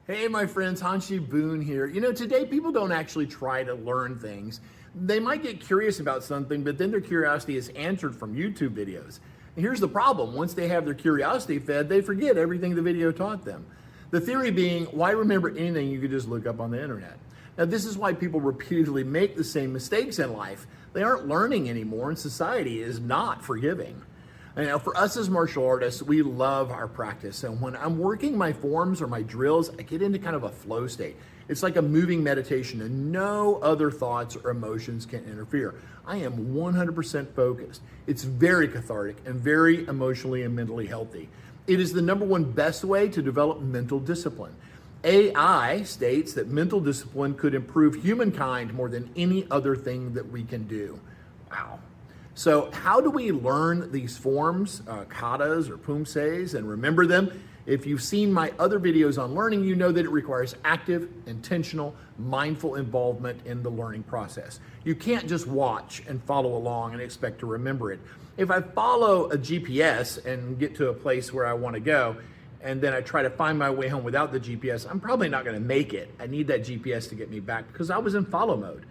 Hey, my friends, Hanshi Boone here. Today people don't actually try to learn things. They might get curious about something, but then their curiosity is answered from YouTube videos. And here's the problem. Once they have their curiosity fed, they forget everything the video taught them. The theory being, why remember anything you could just look up on the internet? Now, this is why people repeatedly make the same mistakes in life. They aren't learning anymore, and society is not forgiving. Now, for us as martial artists, we love our practice. And when I'm working my forms or my drills, I get into kind of a flow state. It's like a moving meditation and no other thoughts or emotions can interfere. I am 100% focused. It's very cathartic and very emotionally and mentally healthy. It is the number one best way to develop mental discipline. AI states that mental discipline could improve humankind more than any other thing that we can do. Wow. So how do we learn these forms, katas or pumses, and remember them? If you've seen my other videos on learning, you know that it requires active, intentional, mindful involvement in the learning process. You can't just watch and follow along and expect to remember it. If I follow a GPS and get to a place where I want to go, and then I try to find my way home without the GPS, I'm probably not going to make it. I need that GPS to get me back because I was in follow mode.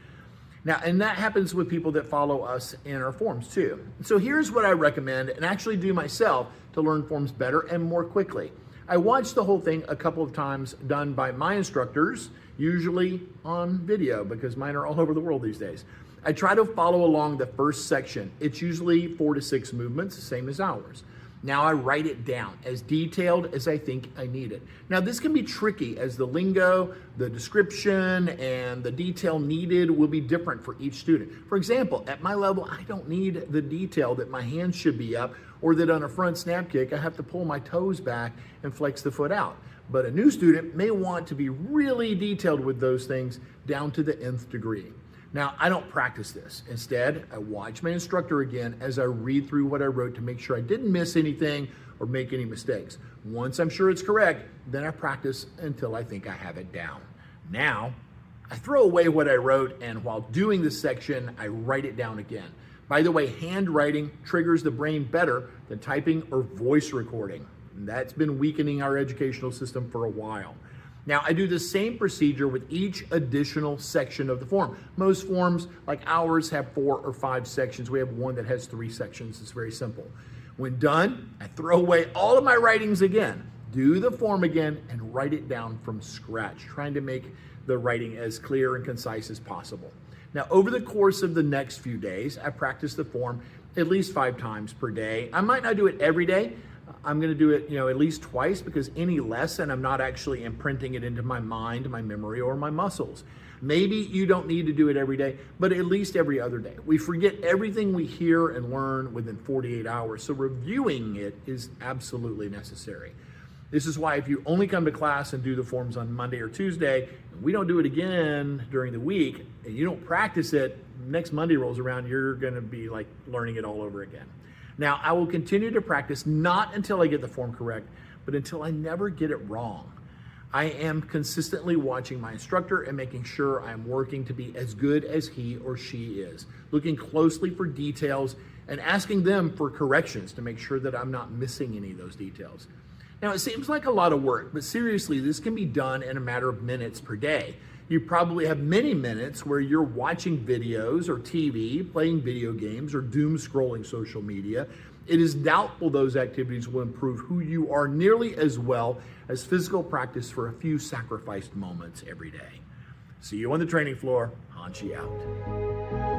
Now, and that happens with people that follow us in our forms too. So here's what I recommend and actually do myself to learn forms better and more quickly. I watched the whole thing a couple of times done by my instructors, usually on video because mine are all over the world these days. I try to follow along the first section. It's usually 4 to 6 movements, same as ours. Now I write it down as detailed as I think I need it. Now this can be tricky as the lingo, the description, and the detail needed will be different for each student. For example, at my level, I don't need the detail that my hands should be up or that on a front snap kick, I have to pull my toes back and flex the foot out. But a new student may want to be really detailed with those things down to the nth degree. Now, I don't practice this. Instead, I watch my instructor again as I read through what I wrote to make sure I didn't miss anything or make any mistakes. Once I'm sure it's correct, then I practice until I think I have it down. Now, I throw away what I wrote, and while doing this section, I write it down again. By the way, handwriting triggers the brain better than typing or voice recording. And that's been weakening our educational system for a while. Now, I do the same procedure with each additional section of the form. Most forms, like ours, have 4 or 5 sections. We have one that has 3 sections. It's very simple. When done, I throw away all of my writings again, do the form again, and write it down from scratch, trying to make the writing as clear and concise as possible. Now, over the course of the next few days, I practice the form at least 5 times per day. I might not do it every day. I'm going to do it, at least twice because any lesson, I'm not actually imprinting it into my mind, my memory, or my muscles. Maybe you don't need to do it every day, but at least every other day. We forget everything we hear and learn within 48 hours, so reviewing it is absolutely necessary. This is why if you only come to class and do the forms on Monday or Tuesday, and we don't do it again during the week, and you don't practice it, next Monday rolls around, you're going to be like learning it all over again. Now, I will continue to practice not until I get the form correct, but until I never get it wrong. I am consistently watching my instructor and making sure I'm working to be as good as he or she is, looking closely for details and asking them for corrections to make sure that I'm not missing any of those details. Now, it seems like a lot of work, but seriously, this can be done in a matter of minutes per day. You probably have many minutes where you're watching videos or TV, playing video games, or doom scrolling social media. It is doubtful those activities will improve who you are nearly as well as physical practice for a few sacrificed moments every day. See you on the training floor. Hanshi out.